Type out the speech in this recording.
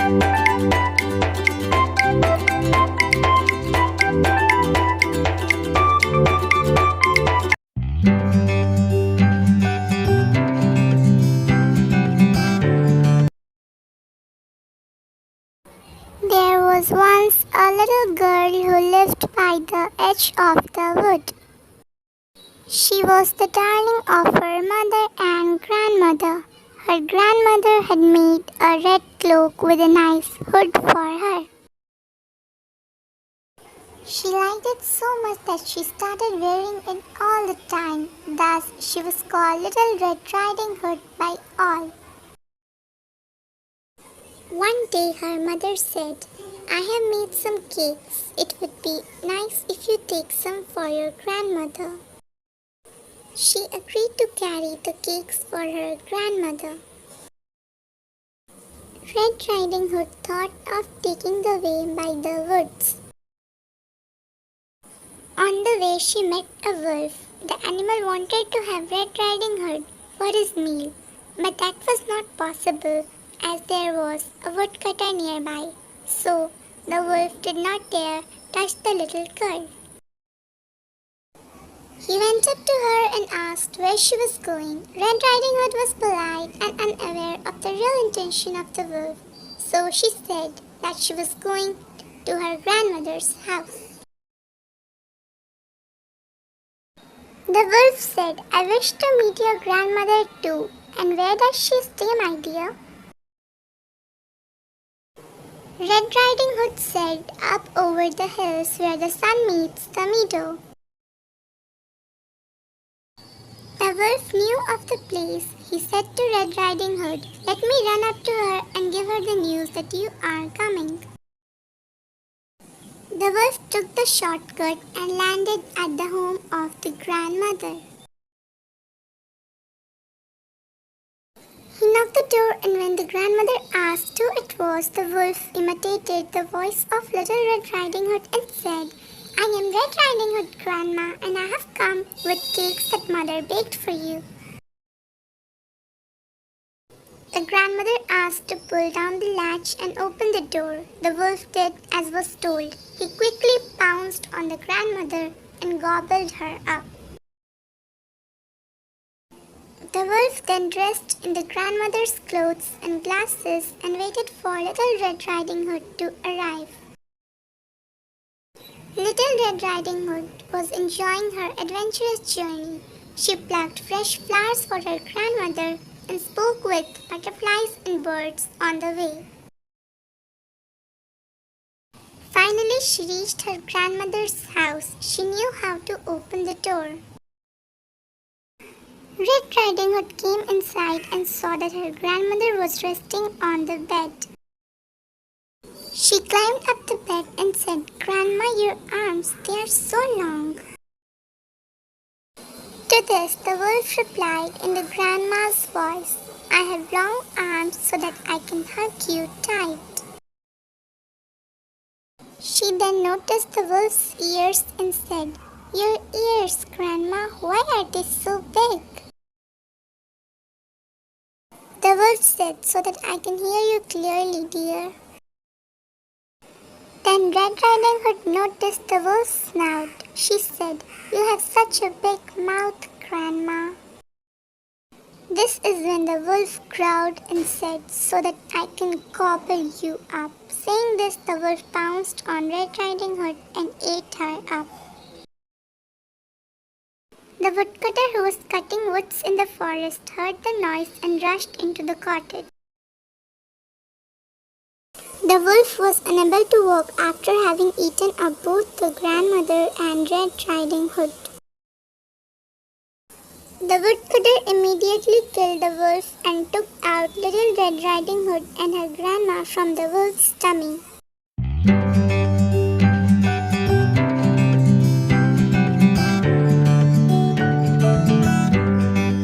There was once a little girl who lived by the edge of the wood. She was the darling of her mother and grandmother. Her grandmother had made a red cloak with a nice hood for her. She liked it so much that she started wearing it all the time. Thus, she was called Little Red Riding Hood by all. One day her mother said, "I have made some cakes. It would be nice if you take some for your grandmother." She agreed to carry the cakes for her grandmother. Red Riding Hood thought of taking the way by the woods. On the way she met a wolf. The animal wanted to have Red Riding Hood for his meal, but that was not possible as there was a woodcutter nearby. So the wolf did not dare touch the little girl. He went up to her and asked where she was going. Red Riding Hood was polite and unaware of the real intention of the wolf, so she said that she was going to her grandmother's house. The wolf said, "I wish to meet your grandmother too. And where does she stay, my dear?" Red Riding Hood said, "Up over the hills where the sun meets the meadow." The wolf knew of the place. He said to Red Riding Hood, "Let me run up to her and give her the news that you are coming." The wolf took the shortcut and landed at the home of the grandmother. He knocked the door, and when the grandmother asked who it was, the wolf imitated the voice of Little Red Riding Hood and said, "I am Red Riding Hood, Grandma, and I have come with cakes that Mother baked for you." The grandmother asked to pull down the latch and open the door. The wolf did as was told. He quickly pounced on the grandmother and gobbled her up. The wolf then dressed in the grandmother's clothes and glasses and waited for Little Red Riding Hood to arrive. Little Red Riding Hood was enjoying her adventurous journey. She plucked fresh flowers for her grandmother and spoke with butterflies and birds on the way. Finally, she reached her grandmother's house. She knew how to open the door. Red Riding Hood came inside and saw that her grandmother was resting on the bed. She climbed up the bed and said, "Grandma, your arms, they are so long." To this, the wolf replied in the grandma's voice, "I have long arms so that I can hug you tight." She then noticed the wolf's ears and said, "Your ears, Grandma, why are they so big?" The wolf said, "So that I can hear you clearly, dear." Then Red Riding Hood noticed the wolf's snout. She said, "You have such a big mouth, Grandma." This is when the wolf growled and said, "So that I can gobble you up." Saying this, the wolf pounced on Red Riding Hood and ate her up. The woodcutter who was cutting woods in the forest heard the noise and rushed into the cottage. The wolf was unable to walk after having eaten up both the grandmother and Red Riding Hood. The woodcutter immediately killed the wolf and took out Little Red Riding Hood and her grandma from the wolf's tummy.